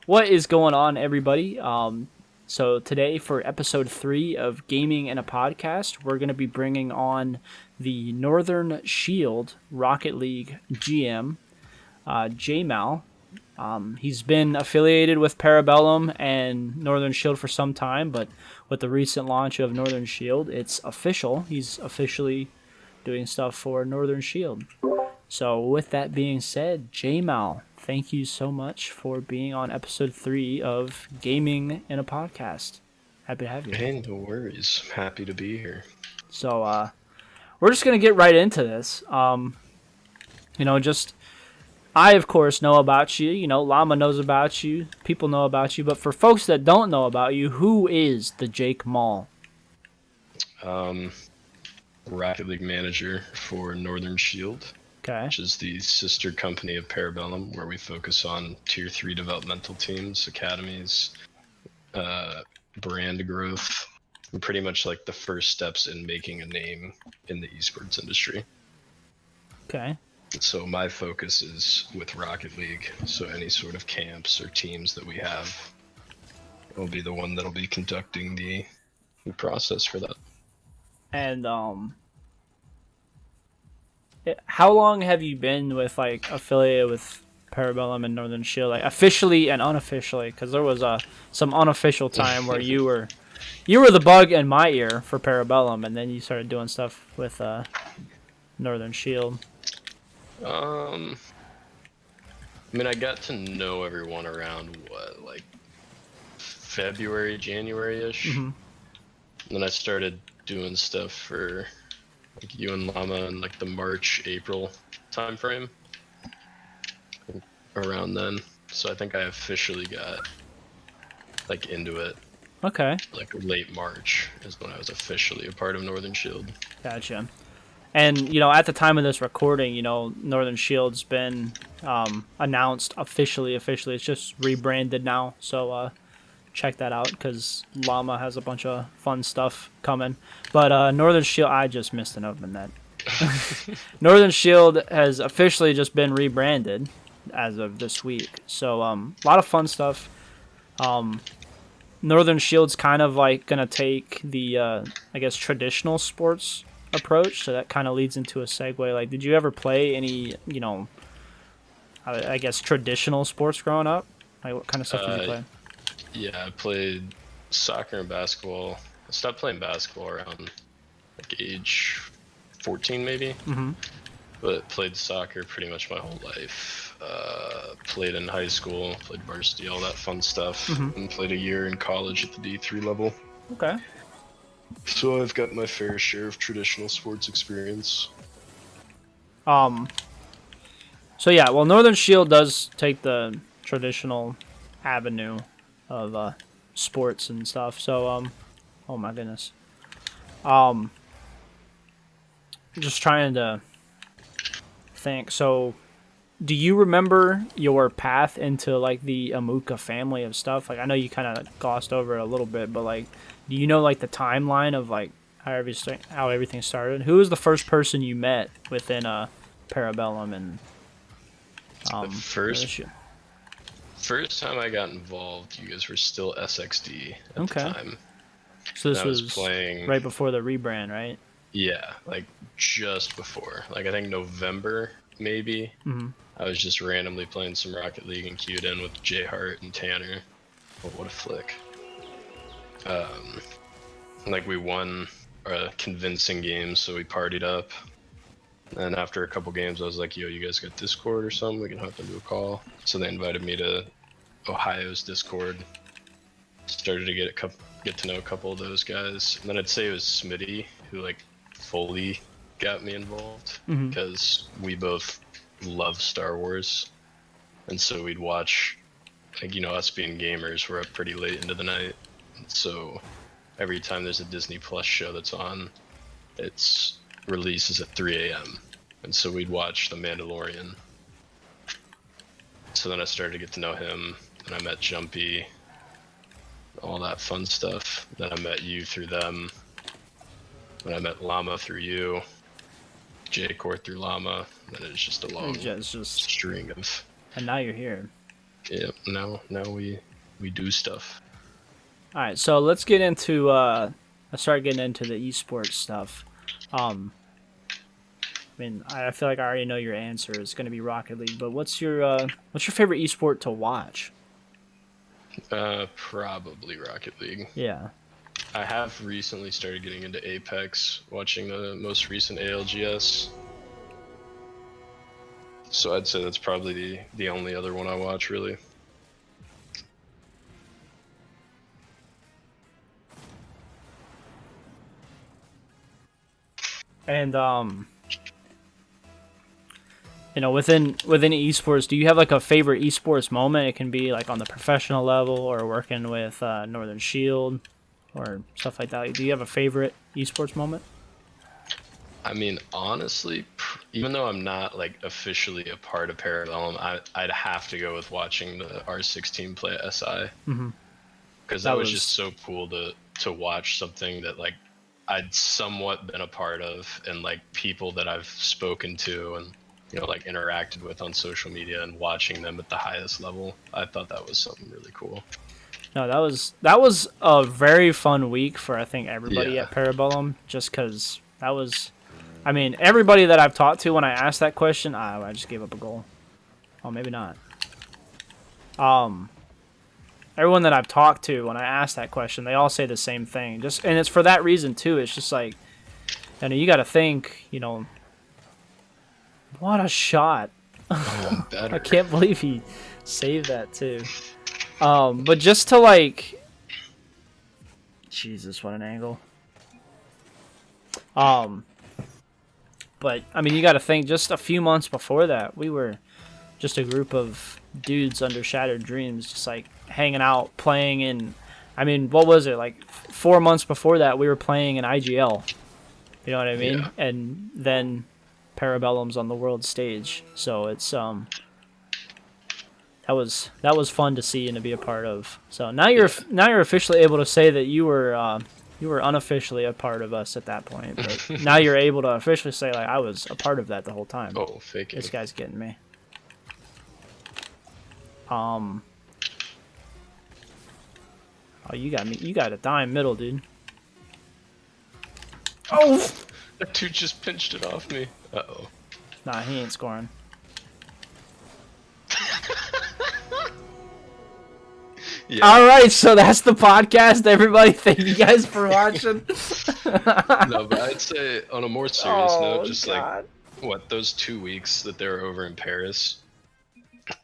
What is going on, everybody? So today for episode 3 of Gaming in a Podcast, we're going to be bringing on the Northern Shield Rocket League GM, Jmal. He's been affiliated with Parabellum and Northern Shield for some time, but with the recent launch of Northern Shield, it's official. He's officially doing stuff for Northern Shield. So, with that being said, Jmal, thank you so much for being on episode 3 of Gaming in a Podcast. Happy to have you. Hey, no worries. Happy to be here. So, we're just going to get right into this. Just I, of course, know about you. Llama knows about you. People know about you. But for folks that don't know about you, who is the Jmal? Um, Rocket League manager for Northern Shield, Okay. which is the sister company of Parabellum, where we focus on Tier 3 developmental teams, academies, brand growth, and pretty much like the first steps in making a name in the esports industry. Okay. So my focus is with Rocket League, so any sort of camps or teams that we have will be the one that'll be conducting the process for that. And how long have you been with affiliated with Parabellum and Northern Shield, like officially and unofficially? Because there was some unofficial time where you were the bug in my ear for Parabellum, and then you started doing stuff with Northern Shield. I mean, I got to know everyone around like February, January-ish. Mm-hmm. Then I started doing stuff for like you and Llama in like the March, April time frame. Around then. So I think I officially got like into it. Okay. Like late March is when I was officially a part of Northern Shield. Gotcha. And at the time of this recording, Northern Shield's been announced officially. It's just rebranded now, so check that out because Llama has a bunch of fun stuff coming. But Northern Shield, I just missed an open that. Northern Shield has officially just been rebranded as of this week, so a lot of fun stuff. Northern Shield's kind of like gonna take the I guess traditional sports approach, so that kind of leads into a segue. Like, did you ever play any I guess traditional sports growing up? Like, what kind of stuff did you play? Yeah, I played soccer and basketball. I stopped playing basketball around like age 14 maybe. Mm-hmm. But played soccer pretty much my whole life. Played in high school, played varsity, all that fun stuff. Mm-hmm. And played a year in college at the D3 level. Okay. So I've got my fair share of traditional sports experience. So yeah, well, Northern Shield does take the traditional avenue of sports and stuff. So oh my goodness. Just trying to think. So, do you remember your path into like the Amuka family of stuff? Like, I know you kind of glossed over it a little bit, but like, do you know like the timeline of like how everything started? Who was the first person you met within Parabellum and The first time I got involved, you guys were still SXD at the time. So this and I was was playing right before the rebrand, right? Yeah, like just before. Like I think November maybe. Mm-hmm. I was just randomly playing some Rocket League and queued in with J Hart and Tanner. Oh, what a flick. Like we won a convincing game, so we partied up. And after a couple games, I was like, yo, you guys got Discord or something? We can hop into a call. So they invited me to Ohio's Discord. Started to get to know a couple of those guys. And then I'd say it was Smitty who like fully got me involved because we both love Star Wars. And so we'd watch, like, us being gamers, we're up pretty late into the night. So every time there's a Disney Plus show that's on, its release is at 3 a.m. And so we'd watch The Mandalorian. So then I started to get to know him, and I met Jumpy, all that fun stuff. Then I met you through them. Then I met Llama through you, J-Core through Llama. Then it's just a long string of... And now you're here. Yeah, now we do stuff. All right, so let's get into. Let's start getting into the esports stuff. I mean, I feel like I already know your answer. It's going to be Rocket League, but what's your favorite esport to watch? Probably Rocket League. Yeah. I have recently started getting into Apex, watching the most recent ALGS. So I'd say that's probably the only other one I watch, really. And within esports, do you have like a favorite esports moment? It can be like on the professional level or working with Northern Shield or stuff like that. Do you have a favorite esports moment? I mean, honestly, even though I'm not like officially a part of Parabellum, I'd have to go with watching the R16 play at SI, because that was just so cool to watch something that like I'd somewhat been a part of, and like people that I've spoken to and like interacted with on social media, and watching them at the highest level. I thought that was something really cool. No, that was a very fun week for I think everybody Yeah. at Parabellum, just because that was. I mean, everybody that I've talked to when I asked that question, I just gave up a goal. Oh, maybe not. Everyone that I've talked to when I asked that question, they all say the same thing. And it's for that reason too. It's just like, you got to think, what a shot. Oh, better. I can't believe he saved that too. But just to like, Jesus, what an angle. But I mean, you got to think. Just a few months before that, we were just a group of dudes under Shattered Dreams, just like hanging out, playing in. I mean, what was it like? 4 months before that, we were playing in IGL. You know what I mean? Yeah. And then Parabellum's on the world stage, so it's that was fun to see and to be a part of. So now you're officially able to say that you were unofficially a part of us at that point, but now you're able to officially say like I was a part of that the whole time. Oh, faking. This guy's getting me. Oh, you got me. You got a dime middle, dude. Oh! That dude just pinched it off me. Uh-oh. Nah, he ain't scoring. Yeah. All right, so that's the podcast, everybody. Thank you guys for watching. No, but I'd say on a more serious note, just God. like those 2 weeks that they were over in Paris,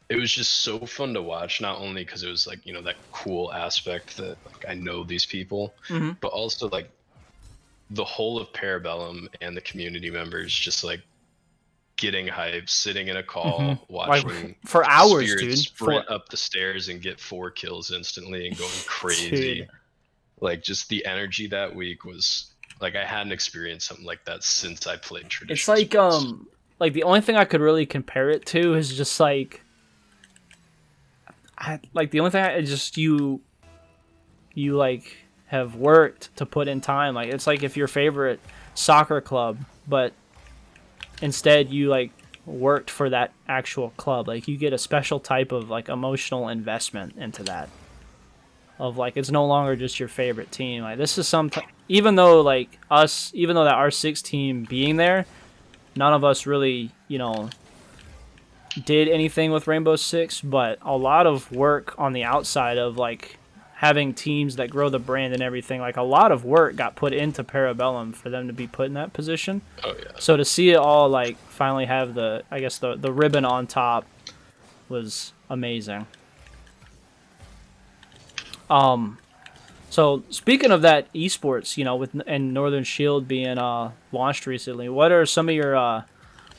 it was just so fun to watch. Not only because it was like that cool aspect that like I know these people, but also like the whole of Parabellum and the community members just like getting hype, sitting in a call, watching like, for hours, Spirit dude. sprint up the stairs and get 4 kills instantly and going crazy. Dude. Like just the energy that week was like I hadn't experienced something like that since I played traditional. It's like sports. like the only thing I could really compare it to is just like the only thing is just you like have worked to put in time. Like it's like if your favorite soccer club, but instead you like worked for that actual club. Like you get a special type of like emotional investment into that. Of like it's no longer just your favorite team. Like this is even though that R6 team being there, none of us really, did anything with Rainbow Six, but a lot of work on the outside of like having teams that grow the brand and everything. Like a lot of work got put into Parabellum for them to be put in that position. Oh yeah. So to see it all like finally have the ribbon on top was amazing. So speaking of that esports, and Northern Shield being launched recently, what are some of your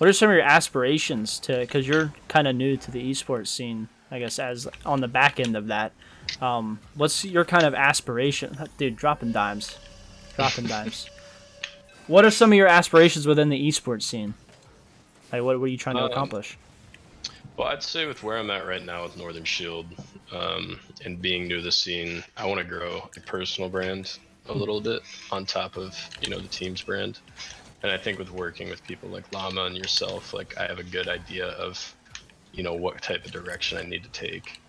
aspirations to? Because you're kind of new to the esports scene, I guess, as on the back end of that. What's your kind of aspiration, dude? Dropping dimes. What are some of your aspirations within the esports scene? Like, what are you trying to accomplish? Well, I'd say with where I'm at right now with Northern Shield, and being new to the scene, I want to grow a personal brand a little bit on top of the team's brand. And I think with working with people like Llama and yourself, like I have a good idea of what type of direction I need to take.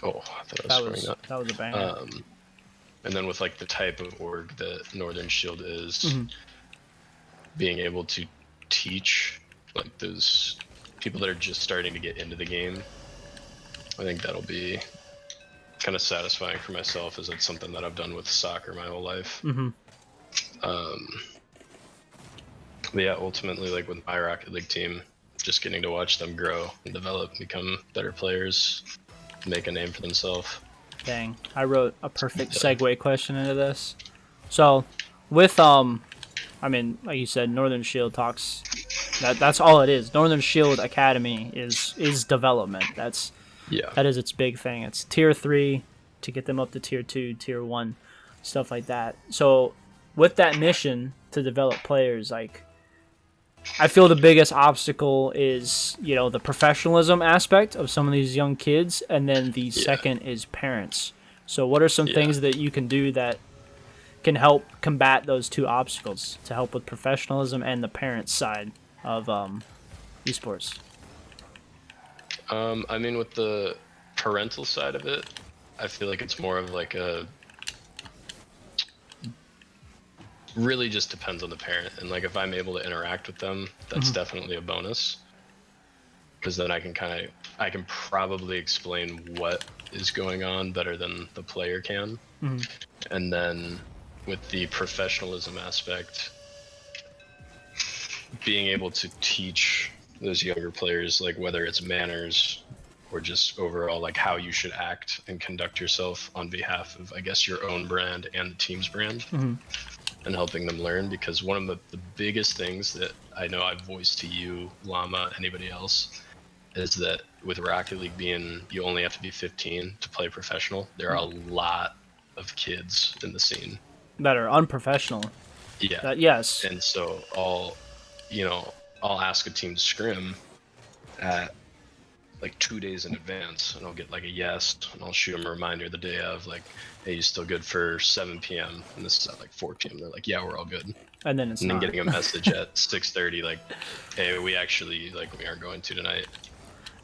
Oh, I thought I was That scoring was that. that was a banger. And then with like the type of org that Northern Shield is, Mm-hmm. being able to teach like those people that are just starting to get into the game, I think that'll be kind of satisfying for myself, as it's something that I've done with soccer my whole life. Mm-hmm. But yeah, ultimately, like with my Rocket League team, just getting to watch them grow and develop, become better players, make a name for themselves. Dang, I wrote a perfect Yeah. segue question into this. So, with I mean, like you said, Northern Shield talks. That's all it is. Northern Shield Academy is development. Yeah. That is its big thing. It's tier 3 to get them up to tier 2, tier 1, stuff like that. So, with that mission to develop players, like I feel the biggest obstacle is, the professionalism aspect of some of these young kids, and then the second is parents. So, what are some Yeah. things that you can do that can help combat those two obstacles to help with professionalism and the parents side of esports? I mean, with the parental side of it, I feel like it's more of like a really just depends on the parent. And like if I'm able to interact with them, that's definitely a bonus. Because then I can probably explain what is going on better than the player can. And then with the professionalism aspect, being able to teach those younger players, like whether it's manners or just overall like how you should act and conduct yourself on behalf of, I guess, your own brand and the team's brand, and helping them learn. Because one of the biggest things that I know I've voiced to you, Llama, anybody else, is that with Rocket League being you only have to be 15 to play professional, there are a lot of kids in the scene That are unprofessional. Yeah. Yes. And so I'll ask a team to scrim at like 2 days in advance, and I'll get like a yes, and I'll shoot them a reminder the day of, like, hey, you still good for 7 p.m. and this is at like 4 p.m. They're like, yeah, we're all good. And then it's And then not. getting a message at 6:30 like, hey, we actually we aren't going to tonight.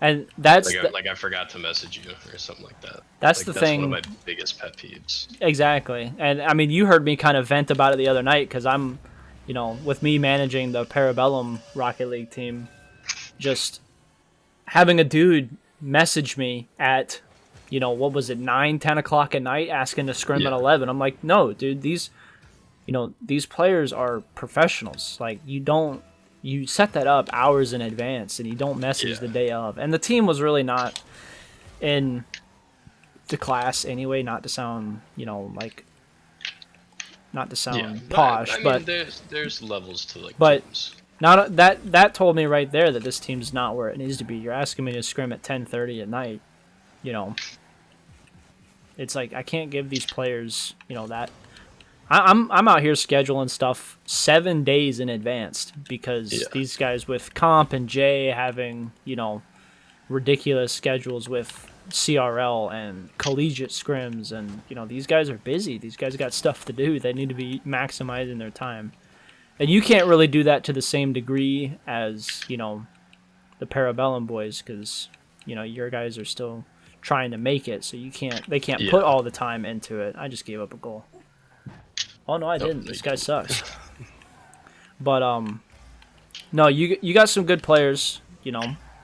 And that's Like I forgot to message you or something like that. that's Like the that's one of thing. my biggest pet peeves. Exactly. And I mean, you heard me kind of vent about it the other night because I'm, with me managing the Parabellum Rocket League team, just having a dude message me at, what was it, 9, 10 o'clock at night asking to scrim at Yeah. 11. I'm like, no, dude, these players are professionals. Like, you set that up hours in advance and you don't message Yeah. the day of. And the team was really not in the class anyway, not to sound, not to sound posh, I mean, but there's levels to like but teams. not that told me right there that this team's not where it needs to be. You're asking me to scrim at 10:30 at night, It's like I can't give these players, that. I'm out here scheduling stuff 7 days in advance because Yeah. these guys with Comp and Jay having, ridiculous schedules with CRL and collegiate scrims, and these guys are busy. These guys got stuff to do. They need to be maximizing their time, and you can't really do that to the same degree as the Parabellum boys because your guys are still trying to make it, so they can't Yeah. put all the time into it. I just gave up a goal. Oh no, I didn't. No, This you guy didn't. sucks. But no, you got some good players,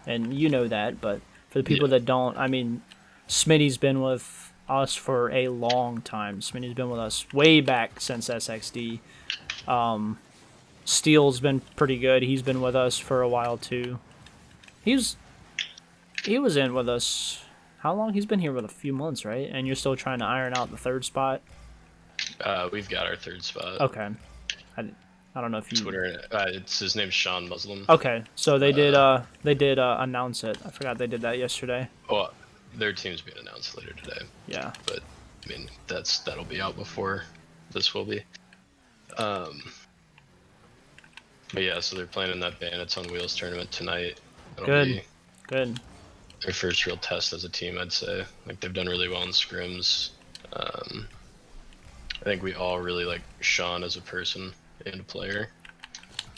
and you know that. But for the people Yeah. that don't, I mean, Smitty's been with us for a long time. Smitty's been with us way back since SXD. Steele's been pretty good. He's been with us for a while too. He was in with us. How long? He's been here with a few months, right? And you're still trying to iron out the third spot. We've got our third spot. Okay. I don't know if you. Twitter. It's his name's Sean Muslim. Okay, so they did announce it. I forgot they did that yesterday. Well, their team's being announced later today. Yeah. But I mean, that'll be out before this will be. But yeah, so they're playing in that Bandits on Wheels tournament tonight. That'll Good. be Good. their first real test as a team, I'd say. Like they've done really well in scrims. I think we all really like Sean as a person and a player.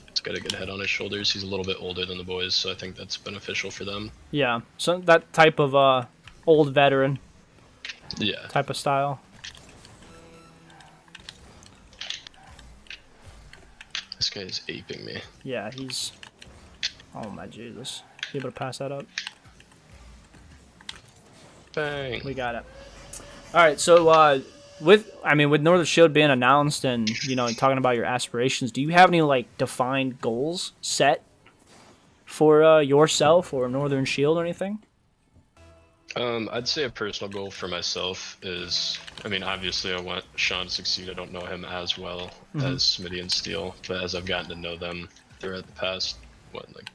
He's got a good head on his shoulders. He's a little bit older than the boys, so I think that's beneficial for them. Yeah. So that type of old veteran Yeah. type of style. This guy is aping me. Yeah, he's... Oh my Jesus. You able to pass that up? Bang. We got it. Alright, so with Northern Shield being announced and, you know, talking about your aspirations, do you have any, like, defined goals set for yourself or Northern Shield or anything? I'd say a personal goal for myself is, I mean, obviously I want Sean to succeed. I don't know him as well as Smitty and Steel, but as I've gotten to know them throughout the past, like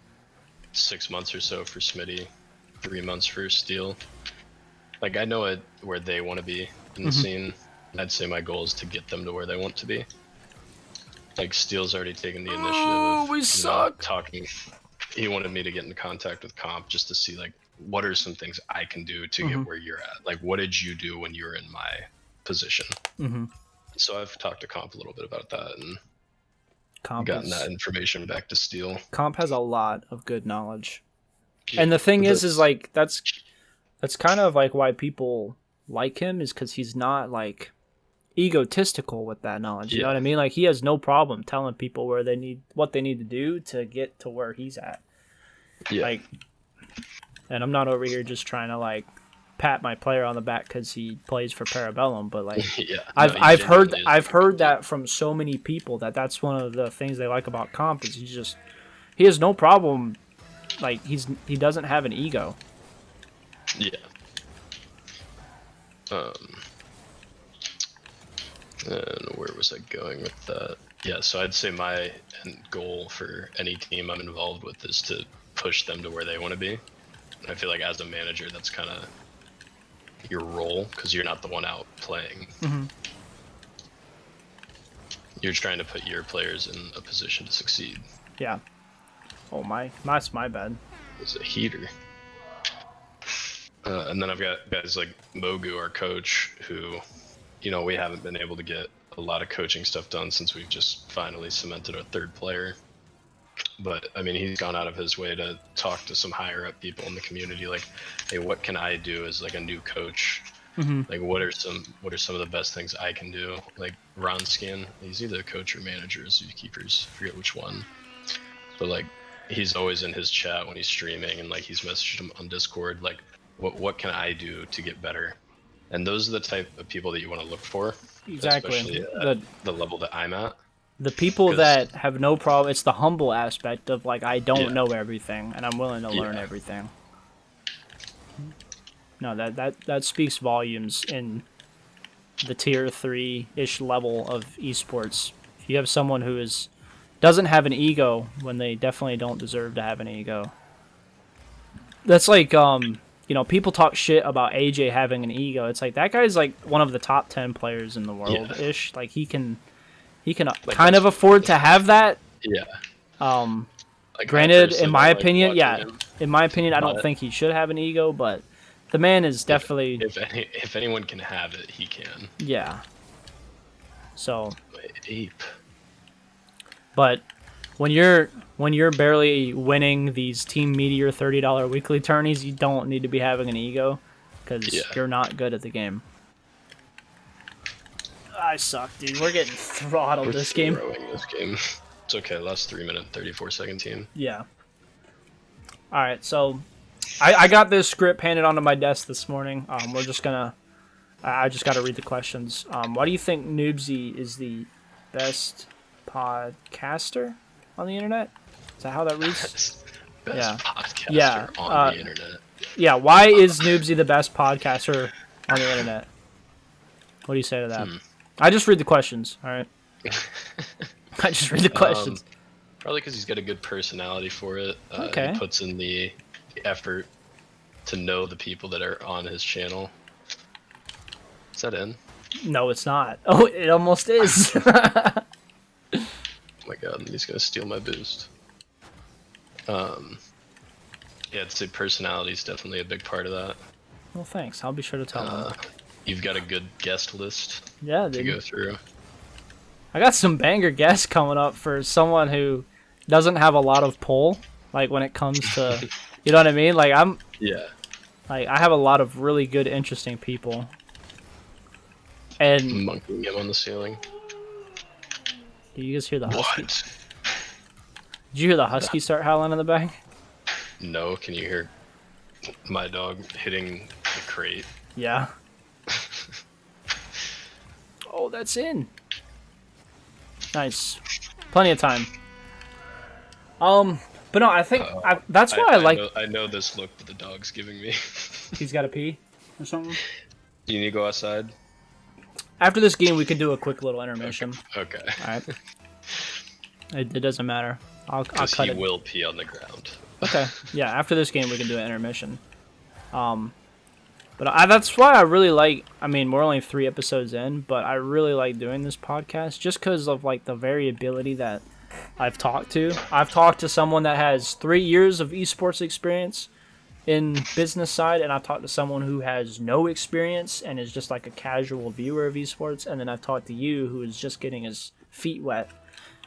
6 months or so for Smitty, 3 months for Steel, like I know where they want to be in the scene. I'd say my goal is to get them to where they want to be. Like Steel's already taken the initiative of talking. He wanted me to get in contact with Comp just to see like what are some things I can do to get where you're at. Like what did you do when you were in my position? So I've talked to Comp a little bit about that and gotten that information back to Steel. Comp has a lot of good knowledge. And the thing is like that's kind of like why people like him, is because he's not like egotistical with that knowledge. You know what I mean? Like he has no problem telling people what they need to do to get to where he's at. Yeah. Like, and I'm not over here just trying to like pat my player on the back because he plays for Parabellum, but like I've heard that from so many people that's one of the things they like about Comp is he has no problem, like he doesn't have an ego. Yeah. And where was I going with that? Yeah, so I'd say my end goal for any team I'm involved with is to push them to where they want to be. And I feel like as a manager, that's kind of your role because you're not the one out playing. You're trying to put your players in a position to succeed. Yeah. Oh that's my bad. It's a heater. And then I've got guys like Mogu, our coach, who, you know, we haven't been able to get a lot of coaching stuff done since we've just finally cemented our third player. But I mean, he's gone out of his way to talk to some higher up people in the community, like, hey, what can I do as like a new coach? Like, what are some of the best things I can do? Like Ronskin, he's either a coach or manager, Zookeepers, I forget which one. But like, he's always in his chat when he's streaming, and like he's messaged him on Discord, like, what can I do to get better? And those are the type of people that you want to look for. Exactly. Especially at the level that I'm at. The people that have no problem, it's the humble aspect of like, I don't know everything and I'm willing to learn everything. No, that speaks volumes in the tier 3-ish level of esports. If you have someone who doesn't have an ego when they definitely don't deserve to have an ego. That's like, you know, people talk shit about AJ having an ego. It's like, that guy's like one of the top 10 players in the world-ish. Like he can like kind of afford to have that. Yeah. Like granted, in my opinion, I don't think he should have an ego, but the man is definitely... If anyone can have it, he can. Yeah. So... Ape. But when you're barely winning these Team Meteor $30 weekly tourneys, you don't need to be having an ego, because you're not good at the game. I suck, dude. We're getting throttled this game. It's okay. Last 3 minute, 34-second team. Yeah. All right, so I got this script handed onto my desk this morning. We're just gonna. I just got to read the questions. Why do you think Noobsy is the best podcaster on the internet? Is that how that reads? Best podcaster on the internet. Yeah. Why is Noobsy the best podcaster on the internet? What do you say to that? I just read the questions. All right. I just read the questions. Probably because he's got a good personality for it. He puts in the effort to know the people that are on his channel. Is that in? No, it's not. Oh, it almost is. Oh my god, he's gonna steal my boost. Yeah, I'd say personality is definitely a big part of that. Well, thanks. I'll be sure to tell him. You've got a good guest list to go through. I got some banger guests coming up for someone who doesn't have a lot of pull, like when it comes to, you know what I mean? Like I have a lot of really good, interesting people And monkeying him on the ceiling. do you guys hear the husky? What? Did you hear the husky start howling in the back? No, can you hear my dog hitting the crate? Yeah. Oh, that's in. Nice. Plenty of time. But no, I think that's why I like. I know this look that the dog's giving me. He's got to pee or something. Do you need to go outside? After this game, we can do a quick little intermission. Okay. All right. It doesn't matter. I'll cut he it. will pee on the ground. Okay. Yeah. After this game, we can do an intermission. But that's why I really like. I mean, we're only 3 episodes in, but I really like doing this podcast just because of like the variability that I've talked to. I've talked to someone that has 3 years of esports experience in business side, and I've talked to someone who has no experience and is just like a casual viewer of esports, and then I've talked to you who is just getting his feet wet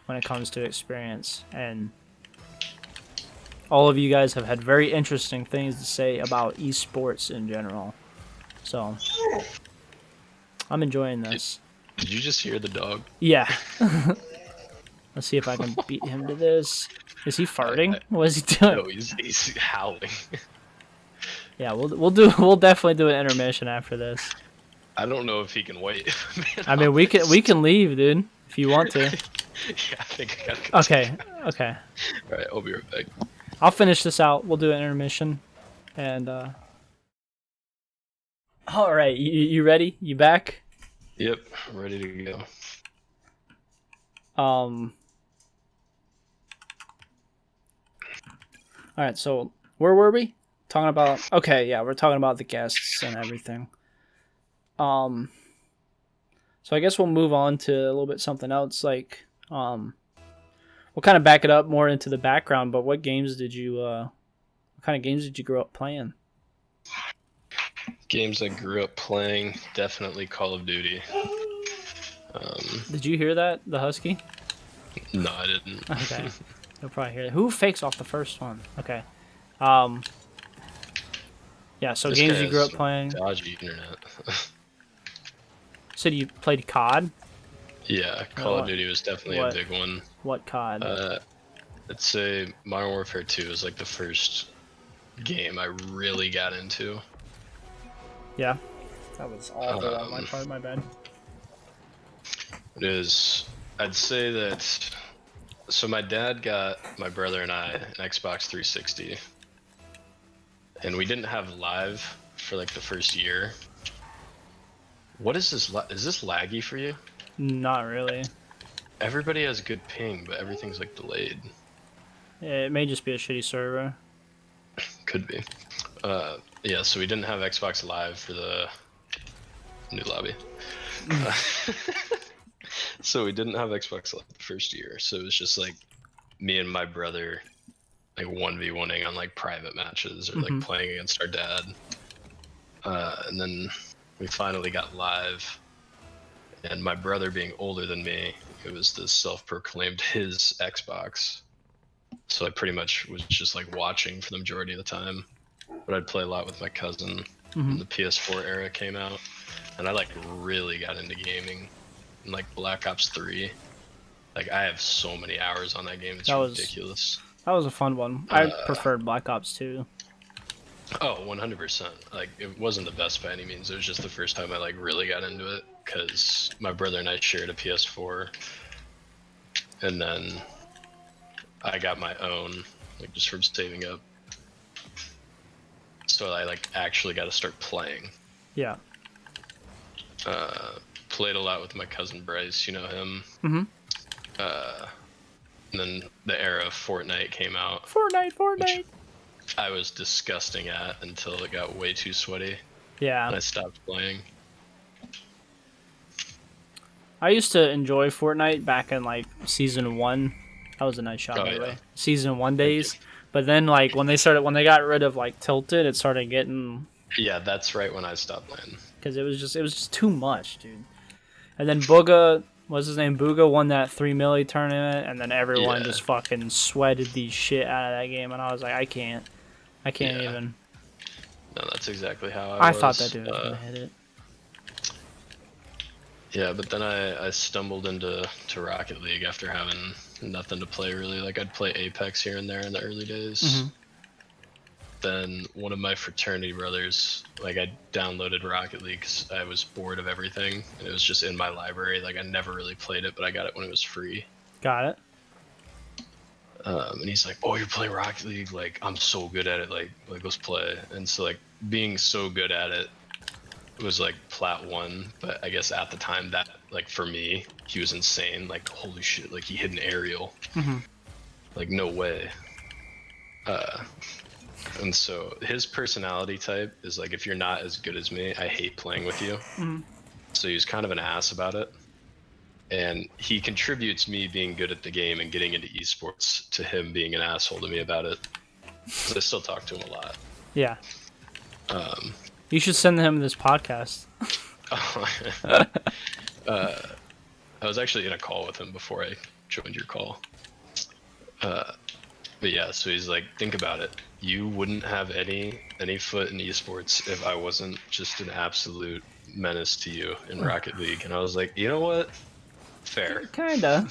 when it comes to experience. And all of you guys have had very interesting things to say about esports in general. So I'm enjoying this. Did you just hear the dog? Yeah. Let's see if I can beat him to this. Is he farting? What is he doing? No, he's howling. Yeah, we'll definitely do an intermission after this. I don't know if he can wait. I mean, we can leave, dude, if you want to. Yeah, I think I gotta go. Okay. All right, I'll be right back. I'll finish this out. We'll do an intermission, and all right, you ready? You back? Yep, I'm ready to go. All right, so where were we? Talking about... Okay, yeah, we're talking about the guests and everything. So I guess we'll move on to a little bit something else. Like, we'll kind of back it up more into the background. But what games did you? What kind of games did you grow up playing? Games I grew up playing, definitely Call of Duty. Did you hear that? The husky? No, I didn't. Okay, you'll probably hear it. Who fakes off the first one? Okay. Yeah. So This games guy you grew has up playing. Dodgy internet. So you played COD? Yeah, Call of Duty was definitely a big one. What COD? I'd say Modern Warfare 2 is like the first game I really got into. Yeah. That was awful on my part. My bad. It is. I'd say that. So my dad got my brother and I an Xbox 360, and we didn't have live for like the first year. What is this? Is this laggy for you? Not really. Everybody has good ping, but everything's like delayed. It may just be a shitty server. Could be. Yeah, so we didn't have Xbox Live for the new lobby. So we didn't have Xbox Live the first year, so it was just like me and my brother like 1v1ing on like private matches or like playing against our dad. And then we finally got live, and my brother being older than me, it was the self-proclaimed his Xbox. So I pretty much was just like watching for the majority of the time. But I'd play a lot with my cousin when the PS4 era came out, and I like really got into gaming. And like Black Ops 3, like I have so many hours on that game, it's ridiculous. That was a fun one. I preferred Black Ops 2. Oh, 100%. Like it wasn't the best by any means. It was just the first time I like really got into it because my brother and I shared a PS4, and then I got my own, like just from saving up. So I like actually got to start playing. Yeah. Played a lot with my cousin Bryce, you know him. And then the era of Fortnite came out. Fortnite. I was disgusting at until it got way too sweaty. Yeah. And I stopped playing. I used to enjoy Fortnite back in like season 1. That was a nice shot, by the way. Season 1 days. But then like when they got rid of like Tilted, it started getting. Yeah, that's right when I stopped playing. Because it was just too much, dude. And then Booga, what's his name? Booga won that 3 milli tournament, and then everyone just fucking sweated the shit out of that game, and I was like, I can't even. No, that's exactly how I was. I thought that dude was gonna hit it. Yeah, but then I stumbled into Rocket League after having nothing to play really. Like I'd play Apex here and there in the early days. Then one of my fraternity brothers, like I downloaded Rocket League 'cause I was bored of everything, and it was just in my library. Like I never really played it, but I got it when it was free. Got it. And he's like, "Oh, you're playing Rocket League? Like I'm so good at it. Like let's play." And so like being so good at it was like plat 1, but I guess at the time that like for me he was insane. Like holy shit, like he hit an aerial. Like no way. And so his personality type is like, if you're not as good as me, I hate playing with you. So he's kind of an ass about it, and he contributes me being good at the game and getting into esports to him being an asshole to me about it, because I still talk to him a lot. Yeah. You should send him this podcast. I was actually in a call with him before I joined your call. But yeah, so he's like, think about it. You wouldn't have any foot in esports if I wasn't just an absolute menace to you in Rocket League. And I was like, you know what? Fair. Kinda,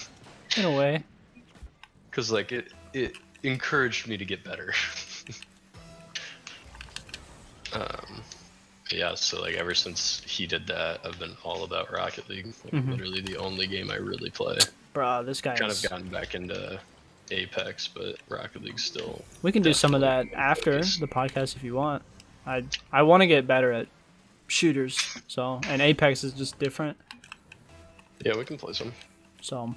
in a way. Because like it encouraged me to get better. Yeah, so like ever since he did that, I've been all about Rocket League. Like, literally the only game I really play. Bro, this guy Kind of gotten back into Apex, but Rocket League's still. We can do some of that after the podcast if you want. I want to get better at shooters, so, and Apex is just different. Yeah, we can play some. So,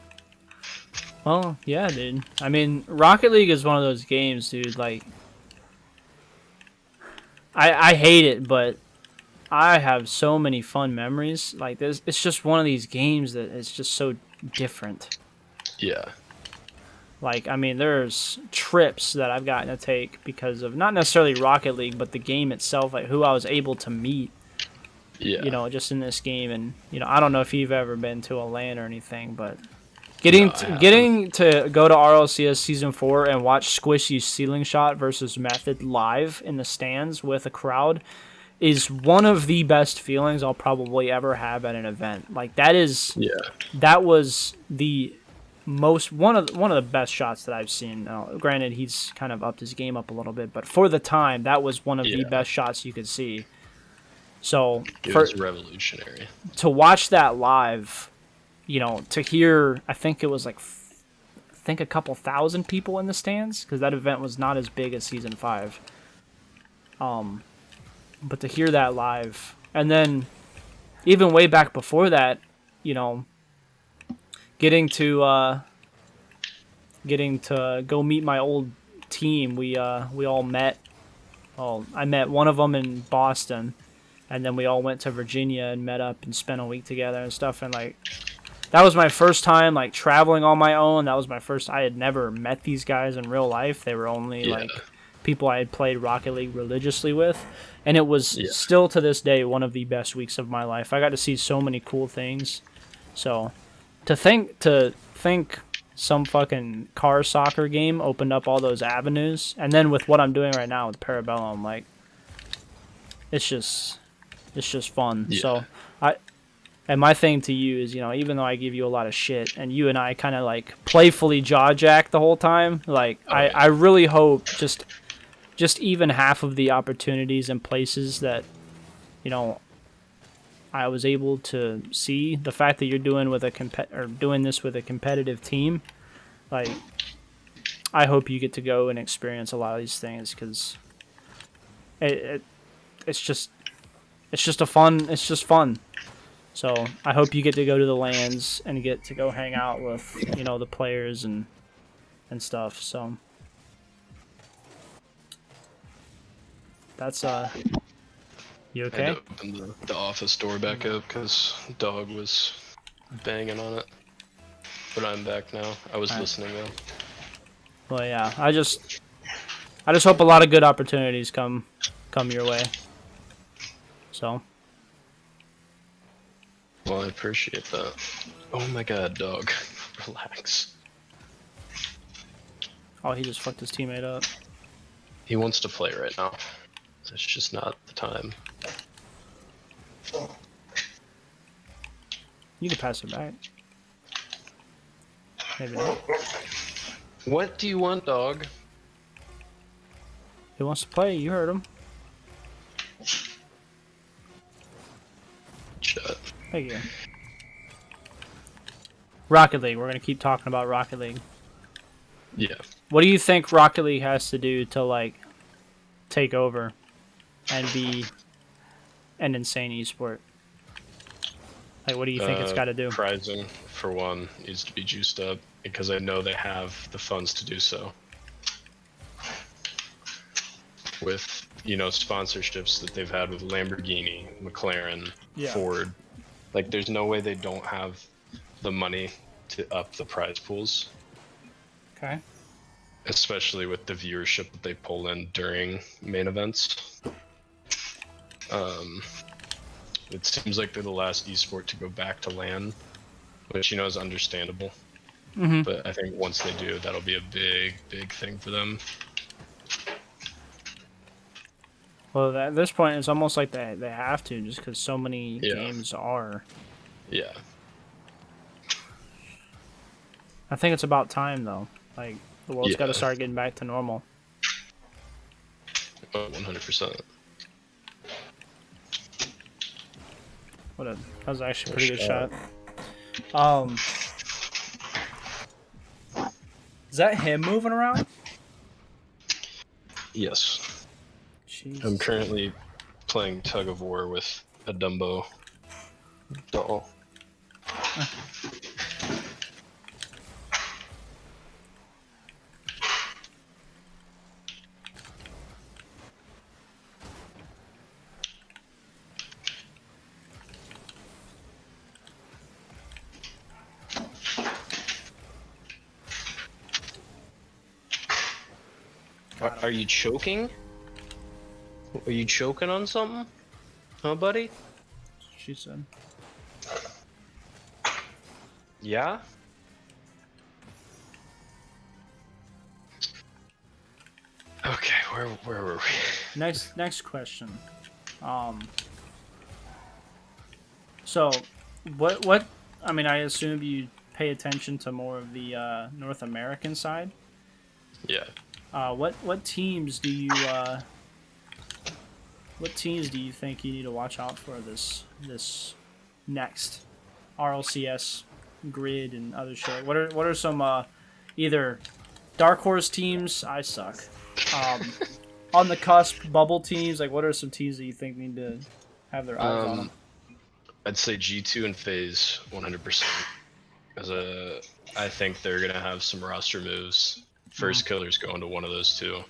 well, yeah, dude. I mean, Rocket League is one of those games, dude. Like, I hate it, but I have so many fun memories. Like, it's just one of these games that is just so different. Yeah. Like, I mean, there's trips that I've gotten to take because of not necessarily Rocket League, but the game itself, like who I was able to meet. Yeah. You know, just in this game, and you know, I don't know if you've ever been to a LAN or anything, but getting to go to RLCS Season 4 and watch Squishy's ceiling shot versus Method live in the stands with a crowd is one of the best feelings I'll probably ever have at an event. Like that was the most one of the best shots that I've seen. Now, granted, he's kind of upped his game up a little bit, but for the time, that was one of the best shots you could see. So it was revolutionary to watch that live. You know, to hear, I think it was like, a couple thousand people in the stands because that event was not as big as Season 5. But to hear that live, and then even way back before that, you know, getting to go meet my old team. We all met. Well, I met one of them in Boston, and then we all went to Virginia and met up and spent a week together and stuff. And like, that was my first time like traveling on my own. That was my first. I had never met these guys in real life. They were only like people I had played Rocket League religiously with, and it was still to this day one of the best weeks of my life. I got to see so many cool things. So to think some fucking car soccer game opened up all those avenues, and then with what I'm doing right now with Parabellum, like it's just fun. So and my thing to you is, you know, even though I give you a lot of shit and you and I kind of like playfully jaw jack the whole time, like I really hope just even half of the opportunities and places that, you know, I was able to see, the fact that you're doing doing this with a competitive team, like I hope you get to go and experience a lot of these things because it's just fun. So I hope you get to go to the LANs and get to go hang out with, you know, the players and stuff. So that's you okay? I had to open the office door back up because dog was banging on it. But I'm back now. I was listening though. Well, yeah. I just hope a lot of good opportunities come your way. So. Well, I appreciate that. Oh my god, dog. Relax. Oh, he just fucked his teammate up. He wants to play right now. It's just not the time. You can pass it back. Maybe not. What do you want, dog? He wants to play. You heard him. Shut. Thank you. Rocket League. We're gonna keep talking about Rocket League. Yeah. What do you think Rocket League has to do to like take over and be an insane esport? Like, what do you think it's got to do? Prizing, for one, needs to be juiced up because I know they have the funds to do so. With, sponsorships that they've had with Lamborghini, McLaren, Ford. Like, there's no way they don't have the money to up the prize pools. Okay. Especially with the viewership that they pull in during main events. It seems like they're the last esport to go back to LAN, which is understandable. Mm-hmm. But I think once they do, that'll be a big, big thing for them. Well, at this point, it's almost like they have to, just because so many games are. Yeah. I think it's about time, though. Like, the world's got to start getting back to normal. Oh, 100%. That was actually a pretty good shot. Is that him moving around? Yes. Jeez. I'm currently playing tug of war with a Dumbo doll. Are you choking? Are you choking on something? Huh, buddy? She said. Yeah? Okay, where were we? Next question. So, what? I mean, I assume you pay attention to more of the North American side. Yeah. What teams do you think you need to watch out for this next RLCS grid and other shit? What are some either dark horse teams? I suck. On the cusp bubble teams, like what are some teams that you think need to have their eyes on them? I'd say G2 and FaZe 100%. Because I think they're gonna have some roster moves. First Killer's going to one of those two.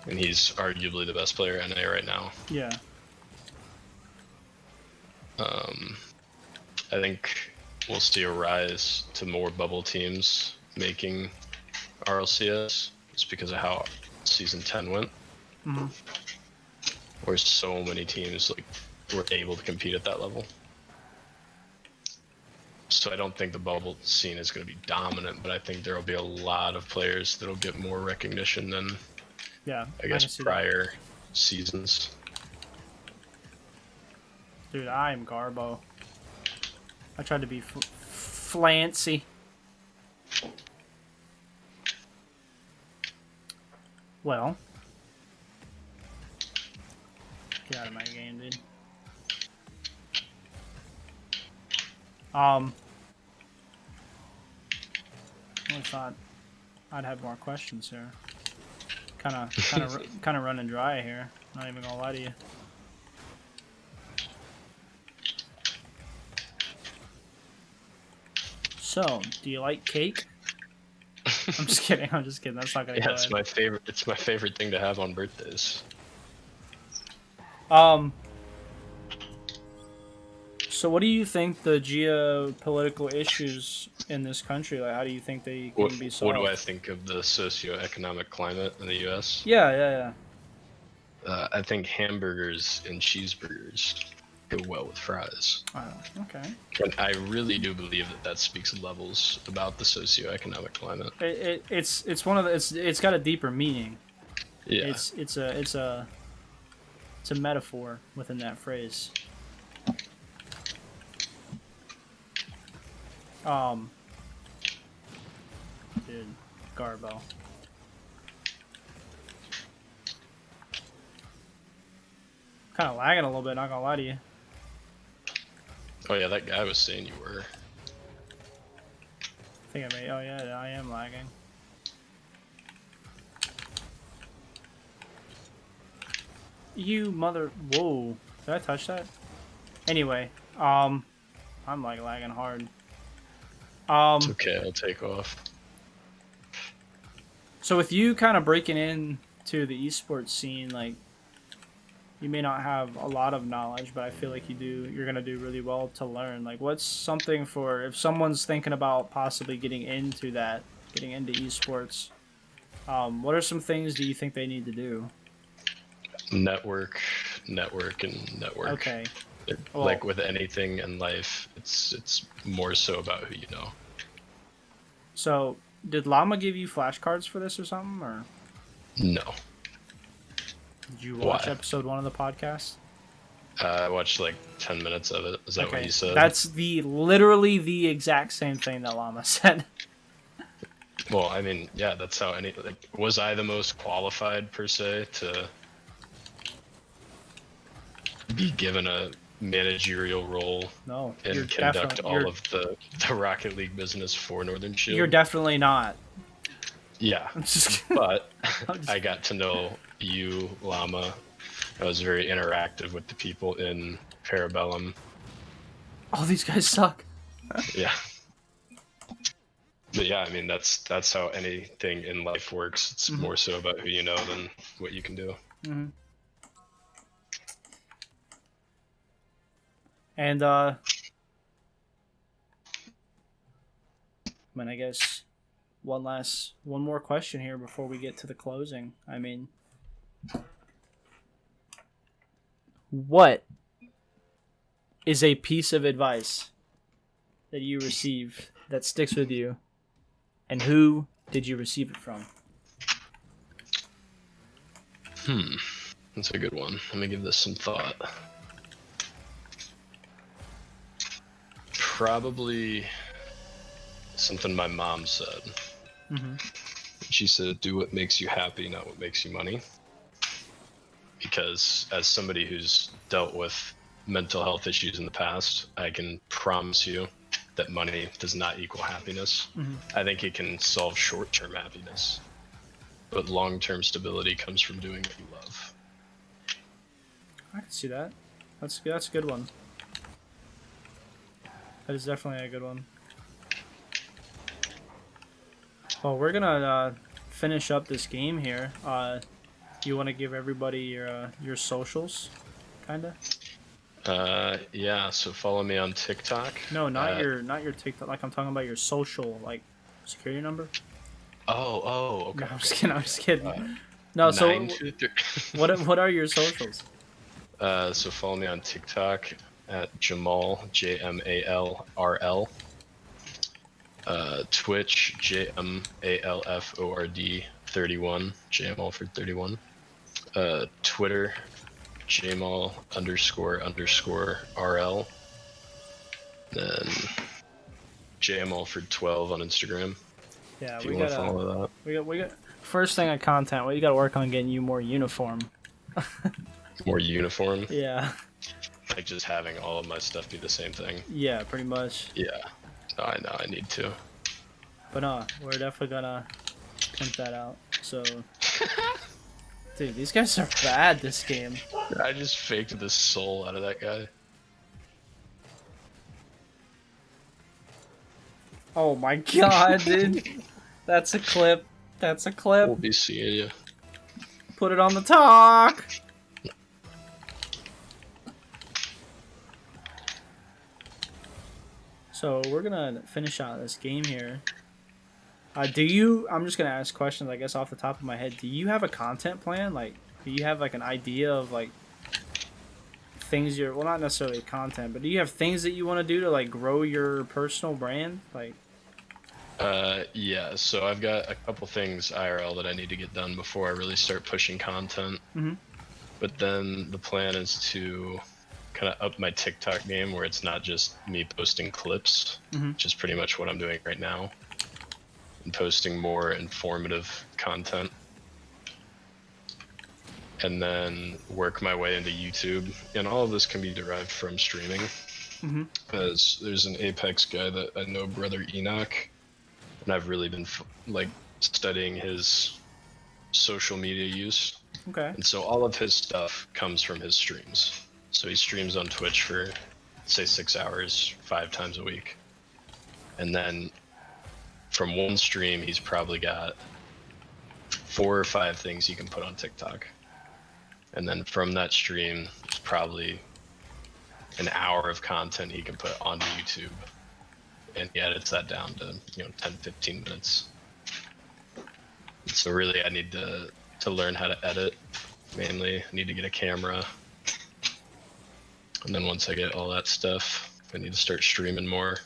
And he's arguably the best player in NA right now. Yeah. I think we'll see a rise to more bubble teams making RLCS just because of how Season 10 went. Mm-hmm. Where so many teams were able to compete at that level. So I don't think the bubble scene is going to be dominant, but I think there will be a lot of players that will get more recognition than, I guess, prior seasons. Dude, I am Garbo. I tried to be flancy. Well. Get out of my game, dude. I thought I'd have more questions here. Kind of running dry here. Not even gonna lie to you. So, do you like cake? I'm just kidding. I'm just kidding. That's not gonna. Yeah, it's my favorite. It's my favorite thing to have on birthdays. So what do you think the geopolitical issues in this country, like how do you think they can be solved? What do I think of the socioeconomic climate in the US? Yeah. I think hamburgers and cheeseburgers go well with fries. Oh, okay. And I really do believe that speaks levels about the socioeconomic climate. It's one of the, it's got a deeper meaning. Yeah. It's a metaphor within that phrase. Um, dude, Garbo. Kind of lagging a little bit, not gonna lie to you. Oh yeah, that guy was saying you were. I think I may. Oh yeah, I am lagging. You mother. Whoa. Did I touch that? Anyway, I'm like lagging hard. It's okay, I'll take off. So with you kind of breaking in to the esports scene, like you may not have a lot of knowledge, but I feel like you're gonna do really well to learn. Like what's something for if someone's thinking about possibly getting into esports, what are some things do you think they need to do? Network, and network. Okay. Well, like with anything in life, it's more so about who you know. So did Llama give you flashcards for this or something, or No. did you watch Why? episode 1 of the podcast? I watched like 10 minutes of it. Is that what you said? That's literally the exact same thing that Llama said. Well, I mean, yeah, that's how was I the most qualified per se to be given a managerial role No, and conduct all of the Rocket League business for Northern Shield? You're definitely not. Yeah, but I got to know you, Llama. I was very interactive with the people in Parabellum. All these guys suck. Yeah. But yeah, I mean, that's how anything in life works. It's more so about who you know than what you can do. Mm-hmm. And I mean, I guess one more question here before we get to the closing. I mean, what is a piece of advice that you received that sticks with you, and who did you receive it from? That's a good one. Let me give this some thought. Probably something my mom said. She said, do what makes you happy, not what makes you money. Because as somebody who's dealt with mental health issues in the past, I can promise you that money does not equal happiness. I think it can solve short-term happiness, but long-term stability comes from doing what you love. I can see that. That's a good one. That is definitely a good one. Well, we're gonna finish up this game here. You want to give everybody your socials, kinda? Yeah. So follow me on TikTok. No, not your TikTok. Like I'm talking about your social, like security number. Oh, okay. No, I'm just kidding. I'm just kidding. No, so 923. what are your socials? So follow me on TikTok at Jmal, JMALRL. Twitch, JMALFORD 31, Jmal for 31. Twitter, Jmal __ RL. Then Jmal for 12 on Instagram. Yeah, if you want to follow that. We got first thing on content. Well, you got to work on getting you more uniform. More uniform? Yeah. Like just having all of my stuff be the same thing? Yeah, pretty much. Yeah. No, I know, I need to. But we're definitely gonna pimp that out. So, dude, these guys are bad this game. I just faked the soul out of that guy. Oh my god, dude. That's a clip. That's a clip. We'll be seeing you. Put it on the talk. So we're gonna finish out this game here. I'm just gonna ask questions, I guess, off the top of my head. Do you have a content plan? Like, do you have like an idea of like things well, not necessarily content, but do you have things that you want to do to like grow your personal brand? Like, yeah. So I've got a couple things IRL that I need to get done before I really start pushing content. But then the plan is to kind of up my TikTok game where it's not just me posting clips, which is pretty much what I'm doing right now, and posting more informative content. And then work my way into YouTube. And all of this can be derived from streaming. Because there's an Apex guy that I know, Brother Enoch, and I've really been like studying his social media use. Okay. And so all of his stuff comes from his streams. So he streams on Twitch for, say, 6 hours, 5 times a week. And then from one stream, he's probably got 4 or 5 things he can put on TikTok. And then from that stream, there's probably an hour of content he can put onto YouTube. And he edits that down to, 10, 15 minutes. And so really, I need to learn how to edit. Mainly, I need to get a camera. And then once I get all that stuff, I need to start streaming more.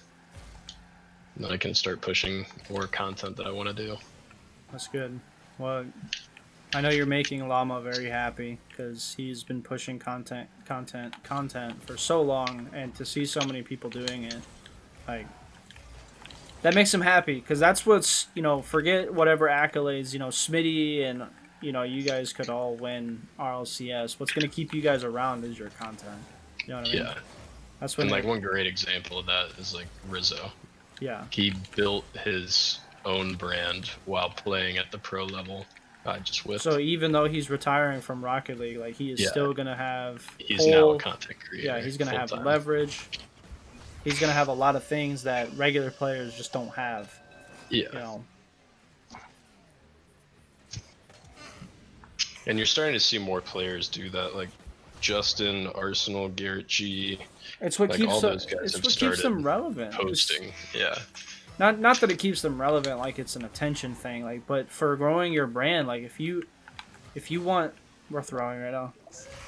And then I can start pushing more content that I want to do. That's good. Well, I know you're making Llama very happy because he's been pushing content for so long, and to see so many people doing it, like, that makes him happy because that's what's, forget whatever accolades, Smitty and, you guys could all win RLCS. What's going to keep you guys around is your content. You know what I mean? Yeah. That's when, and like one great example of that is like Rizzo. Yeah. He built his own brand while playing at the pro level. I just whipped. So even though he's retiring from Rocket League, like, he is still gonna have. He's now a content creator. Yeah, he's gonna have full-time. leverage. He's gonna have a lot of things that regular players just don't have. Yeah. And you're starting to see more players do that, like Justin, Arsenal, Garrett G. It's what like keeps all them. those guys It's have what started keeps them relevant. posting. Yeah. Not that it keeps them relevant, like it's an attention thing, like, but for growing your brand, like if you want, we're throwing right now.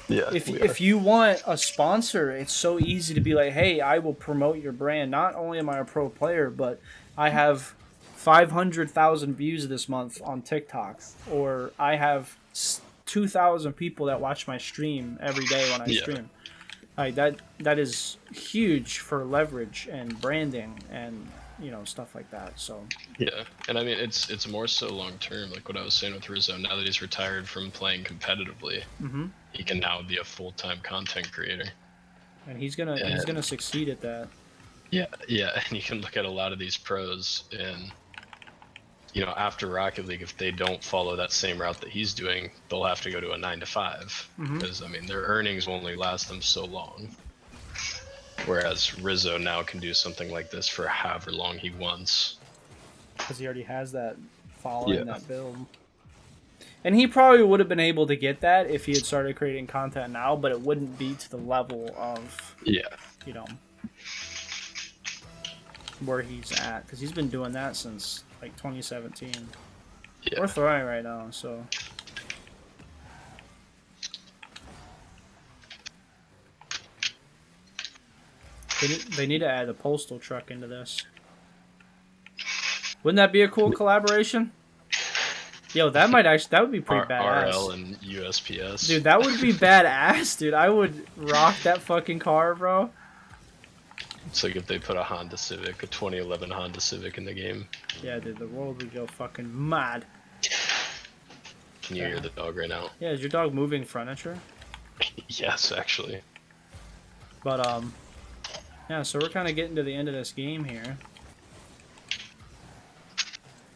Yeah. If you want a sponsor, it's so easy to be like, hey, I will promote your brand. Not only am I a pro player, but I have 500,000 views this month on TikTok, or I have 2,000 people that watch my stream every day when I stream. Like that is huge for leverage and branding and stuff like that. So yeah, and I mean it's more so long term, like what I was saying with Rizzo. Now that he's retired from playing competitively, he can now be a full-time content creator, and he's gonna succeed at that. Yeah, and you can look at a lot of these pros, and after Rocket League, if they don't follow that same route that he's doing, they'll have to go to a 9 to 5 because I mean their earnings will only last them so long. Whereas Rizzo now can do something like this for however long he wants. Because he already has that following, that build. And he probably would have been able to get that if he had started creating content now, but it wouldn't be to the level of, where he's at. Because he's been doing that since, like, 2017. Yeah. We're throwing right now, so... They need to add a postal truck into this. Wouldn't that be a cool collaboration? Yo, that would be pretty badass. RL and USPS. Dude, that would be badass, dude. I would rock that fucking car, bro. It's like if they put a Honda Civic, a 2011 Honda Civic in the game. Yeah, dude, the world would go fucking mad. Can you hear the dog right now? Yeah, is your dog moving furniture? Yes, actually. But, yeah, so we're kind of getting to the end of this game here.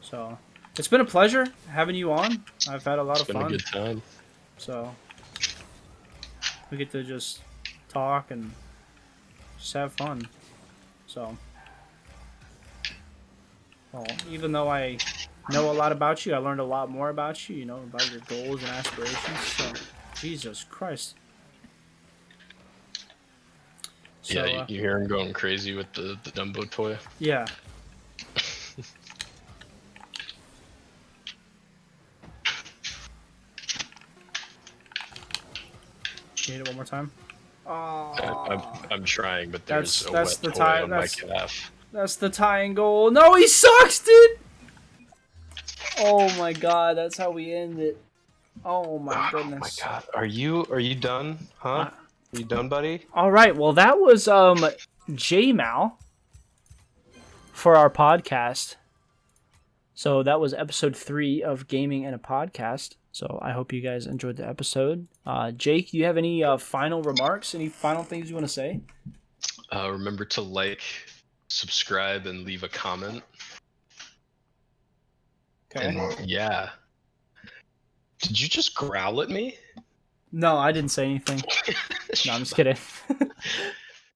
So, it's been a pleasure having you on. I've had a lot of fun. It's been a good time. So, we get to just talk and just have fun. So, well, even though I know a lot about you, I learned a lot more about you, about your goals and aspirations. So, Jesus Christ. So, yeah, you hear him going crazy with the Dumbo toy? Yeah. Can you hit it one more time? Oh. I'm trying, but there's a that's wet the toy tie, on my calf. That's the tying goal. No, he sucks, dude! Oh my god, that's how we end it. Oh my goodness. Oh my god, are you done? Huh? You done, buddy? All right. Well, that was Jmal for our podcast. So that was episode 3 of Gaming and a Podcast. So I hope you guys enjoyed the episode. Jake, you have any final remarks? Any final things you want to say? Remember to like, subscribe, and leave a comment. Okay. And yeah. Did you just growl at me? No, I didn't say anything. No, I'm just kidding.